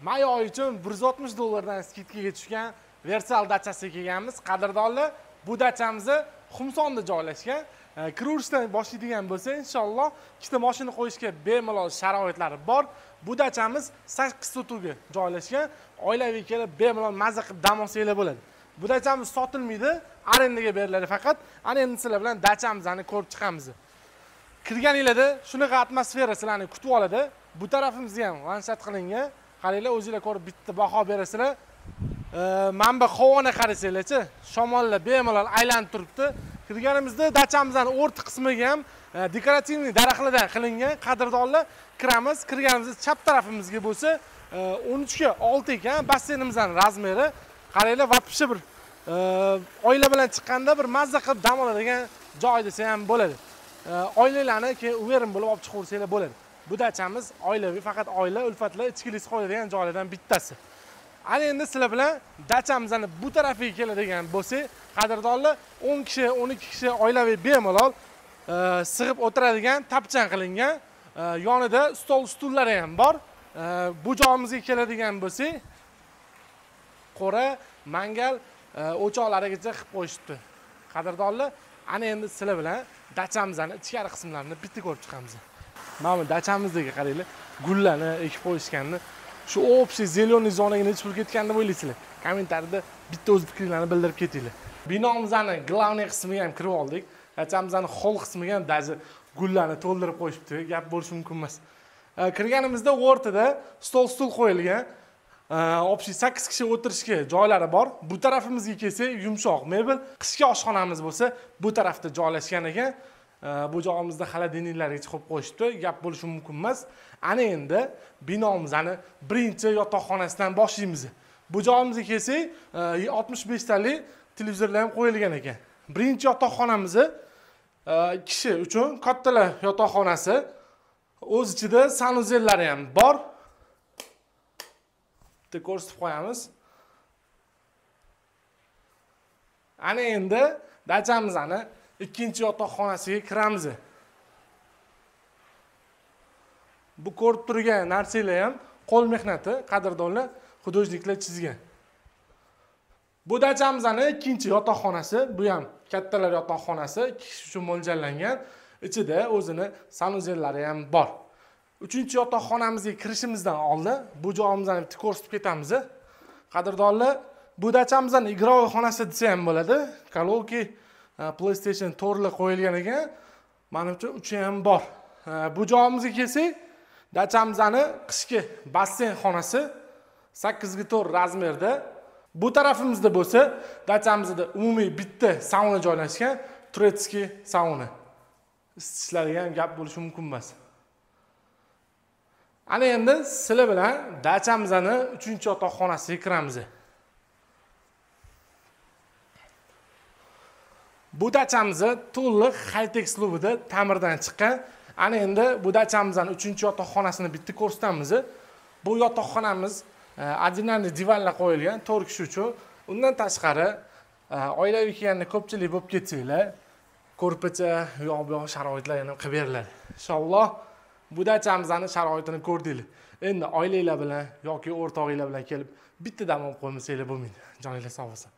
may oyi uchun $160 skidkaga tushgan Versal dachasiga kelganmiz. Qadrdonlar, bu dachamizni Xumsonda joylashgan. Kirishdan boshlaydigan bo'lsa, inshaalloh ikkita mashina qo'yishga bemalol sharoitlari bor. Bu dachamiz 8 sotuvga joylashgan. Oilaviy kelib bemalol mazza qilib dam olsanglar bo'ladi. Bu dachamiz sotilmaydi, arendaga beriladi faqat. Ana endi sizlar bilan dachamizni ko'rib chiqamiz. Kirganinglarda shunaqa atmosfera sizlarni kutib oladi. Bu tarafimizga ham vanshat qilingan. Qaranglar, o'zingizlar ko'rib bitta baho berasizlar. Manba havoni qarasanglarchi, shamollar bemalol aylanib turibdi. Kirganimizda dachamizning o'rta qismiga ham dekorativniy daraxtlardan qilingan. Qadrdonlar, kiramiz. Kirganimizda chap tarafimizga bo'lsa 13 ga 6 ekan basseynimizning razmeri. Qaranglar, vapshe bir oila bilan chiqqanda bir mazza qilib dam oladigan joy desa ham bo'ladi. Oilalarni keyin uverim bo'lib olib chiqaversanglar bo'ladi. Bu dachamiz oilaviy, faqat oila ulfatlar ichkilik qo'yadigan joylardan bittasi. Ana endi sizlar bilan dachamizning bu tarafiga keladigan bo'lsak, qadrdonlar 10 kishi, 12 kishi oilaviy bemalol sig'ib o'tiradigan tapchan qilingan. Yonida stol-stullari ham bor. Bu joyimizga keladigan bo'lsak, qora, mangal, o'choqlarigacha qilib qo'yishibdi. Qadrdonlar, ana endi sizlar bilan dachamizning ichkari qismlarini bitta ko'rib chiqamiz. Mana dachamizdagi qaranglar, gullarni ekib qo'yishganini, shu общий zeleный zonaga necha pul ketgan deb o'ylaysizlar? Kommentariyada bitta o'z fikringizni bildirib ketinglar. Binomizning glavniy qismiga ham kirib oldik. Dachamizning hol qismiga ham dazi gullarni to'ldirib qo'yishibdi. Gap bo'lishi mumkin emas. Kirganimizda o'rtada stol-stul qo'yilgan. Общий 8 kishi o'tirishga joylari bor. Bu tarafimizga kelsak, yumshoq mebel, qishki oshxonamiz bo'lsa, bu tarafda joylashgan ekan. Bu joyimizda xolodilniklarga chiqib qo'yishdi. Gap bo'lishi mumkin emas. Ana endi binomizning birinchi yotoqxonasidan boshlaymiz. Bu joyimizga kelsak, 65 talik televizorlar ham qo'yilgan ekan. Birinchi yotoqxonamiz kishi uchun kattalar yotoqxonasi. O'z ichida sanuzellari ham bor. Bitta ko'rsatib qo'yamiz. Ana endi dachamizning ikkinchi yotoqxonasiga kiramiz. Bu ko'rib turgan narsalar ham qo'l mehnati, qadrdonlar, xudojniklar chizgan. Bu dachamizning ikkinchi yotoqxonasi, bu ham kattalar yotoqxonasi, 2 kishi uchun mo'ljallangan. Ichida o'zini sanuzellari ham bor. Uchinchi yotoqxonamizga kirishimizdan oldin bu joyimizni bitta ko'rsatib ketamiz. Qadrdonlar, bu dachamizning igrovoy xonasi desa ham bo'ladi. Kolonka, PlayStation to'rlar qo'yilgan ekan. Menimcha uchi ham bor. Bu joyimizga kelsak, dachamizning qishki basseyn xonasi 8 ga 4 razmerda. Bu tarafimizda bo'lsa, dachamizda umumiy bitta sauna joylashgan, turetskiy sauna. Isitishlarga ham gap bo'lishi mumkin emas. Ana endi sizlar bilan dachamizning 3-yotoqxonasiga kiramiz. Bu dachamiz to'liq high-tech uslubida ta'mirdan chiqqan. Ana endi bu dachamizning 3-yotoqxonasini bitta ko'rsatamiz. Bu yotoqxonamiz ordinarniy divanlar qo'yilgan 4 kishi uchun. Undan tashqari oilaviy kelganda ko'pchilik bo'lib ketsanglar, ko'rpacha, yo'q-yo'q sharoitlarni qilib beriladi. Inshaalloh bu dachamizning sharoitini ko'rdinglar. Endi oilalar bilan yoki o'rtog'inglar bilan kelib bitta dam olib qo'ymasanglar bo'lmaydi. Joninglar sog' bo'lsin.